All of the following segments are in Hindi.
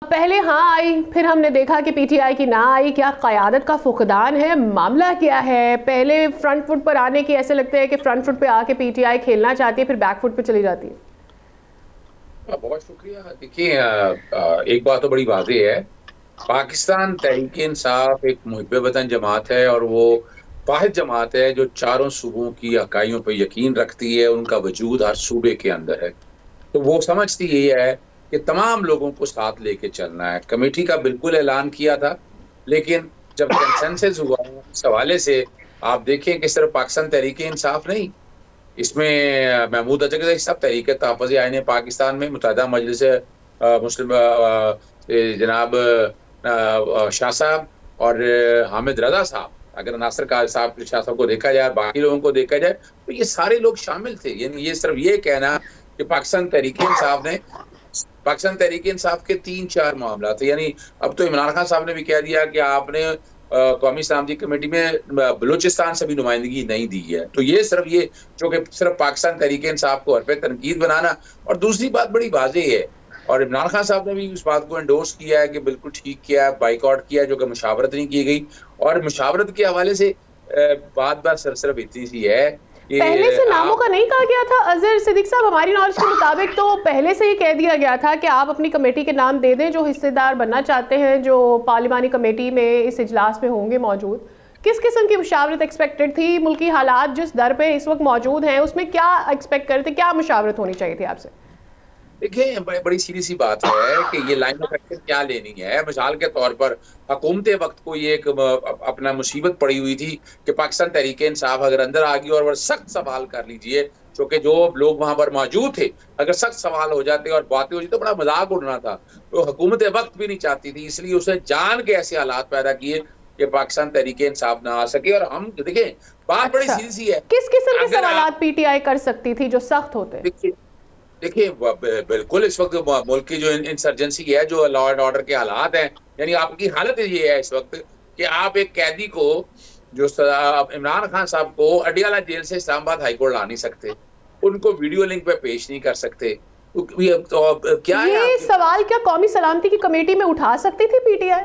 पहले हाँ आई, फिर हमने देखा कि पीटीआई की ना आई। क्या क़यादत का फुकदान है? मामला क्या है? पहले फ्रंट फुट पर आने की ऐसे लगता है कि फ्रंट फुट पे आके पीटीआई खेलना चाहती है, फिर बैक फुट पे चली जाती है। बहुत शुक्रिया। देखिए, एक बात तो बड़ी वाज़ेह है, पाकिस्तान तहरीक इंसाफ एक मुहिब वतन जमात है और वो वाहिद जमात है जो चारों सूबों की इकाइयों पर यकीन रखती है। उनका वजूद हर सूबे के अंदर है, तो वो समझती यही है कि तमाम लोगों को साथ लेके चलना है। कमेटी का बिल्कुल ऐलान किया था, लेकिन जब कंसेंसस हुआ इस हवाले से, आप देखें कि सिर्फ पाकिस्तान तहरीक इंसाफ नहीं, इसमें महमूद अजहर सब तहरीक तहफ़्फ़ुज़ आईन पाकिस्तान में मुत्तहिदा मजलिस मुस्लिम जनाब शाह साहब और हामिद रजा साहब, अगर नासिर का साहब शाह साहब को देखा जाए, बाकी लोगों को देखा जाए, तो ये सारे लोग शामिल थे। यानी ये सिर्फ ये कहना कि पाकिस्तान तहरीक इंसाफ के 3-4 मामला थे, यानी अब तो इमरान खान साहब ने भी कह दिया कि आपने कौमी सलामती कमेटी में बलूचिस्तान से भी नुमाइंदगी नहीं दी है। तो ये जो कि सिर्फ पाकिस्तान तहरीक इंसाफ को हरफ तनकीद बनाना। और दूसरी बात बड़ी वाज़ेह है, और इमरान खान साहब ने भी उस बात को एंडोर्स किया है कि बिल्कुल ठीक किया है, बाइकआउट किया, जो कि मुशावरत नहीं की गई। और मुशावरत के हवाले से बात सिर्फ इतनी सी है, पहले से नामों का नहीं कहा गया था अजहर सिद्दीक साहब? हमारी नॉलेज के मुताबिक तो पहले से ही कह दिया गया था कि आप अपनी कमेटी के नाम दे दें जो हिस्सेदार बनना चाहते हैं, जो पार्लिमानी कमेटी में इस इजलास में होंगे मौजूद। किस किस्म की मुशावरत एक्सपेक्टेड थी? मुल्की हालात जिस दर पे इस वक्त मौजूद हैं, उसमें क्या एक्सपेक्ट करते, क्या मुशावरत होनी चाहिए थी आपसे? देखिए, बड़ी सीधी सी बात है कि ये लाइन ऑफ एक्शन क्या लेनी है। मिसाल के तौर पर हुकूमत वक्त को ये एक अपना मुसीबत पड़ी हुई थी कि पाकिस्तान तहरीक इंसाफ अगर अंदर आ गई और सख्त सवाल कर लीजिए, क्योंकि जो लोग वहां पर मौजूद थे, अगर सख्त सवाल हो जाते और बातें हो जाती तो बड़ा मजाक उड़ना था। तो हुकूमत वक्त भी नहीं चाहती थी, इसलिए उसने जान के ऐसे हालात पैदा किए कि पाकिस्तान तहरीक इंसाफ ना आ सके। और हम देखें, बात बड़ी सीधी सी है। किस किस्म के सवालात पीटीआई कर सकती थी जो सख्त होते? देखिए, बिल्कुल इस वक्त मुल्क की जो इंसर्जेंसी है, जो लॉ एंड ऑर्डर के हालात हैं, यानी आपकी हालत ये है इस वक्त कि आप एक कैदी को, जो इमरान खान साहब को अडियाला जेल से इस्लामाबाद हाईकोर्ट ला नहीं सकते, उनको वीडियो लिंक पे पेश नहीं कर सकते। तो क्या ये सवाल क्या कौमी सलामती की कमेटी में उठा सकती थी पीटीआई?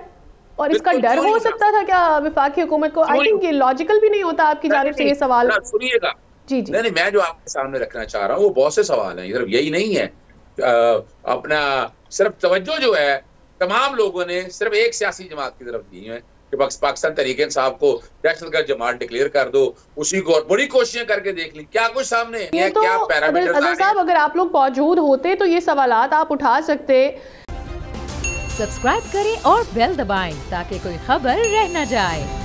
और इसका डर हो सकता था क्या वफाकी हुकूमत को? आई थिंक ये लॉजिकल भी नहीं होता आपकी जानिब से ये सवाल। सुनिएगा, जी जी, नहीं, मैं जो आपके सामने रखना चाह रहा हूँ वो बहुत से सवाल हैं, सिर्फ यही नहीं है। अपना सिर्फ तवज्जो जो है तमाम लोगों ने सिर्फ एक सियासी जमात की तरफ दी है कि पाकिस्तान तहरीक इंसाफ को दहशतगर्द जमात डिक्लेयर कर दो, उसी को। और बड़ी कोशिशें करके देख ली, क्या कुछ सामने है, तो क्या पैरामीटर्स अजहर साहब, अगर आप लोग मौजूद होते तो ये सवालात आप उठा सकते। सब्सक्राइब करें और बेल दबाएं ताकि कोई खबर रह न जाए।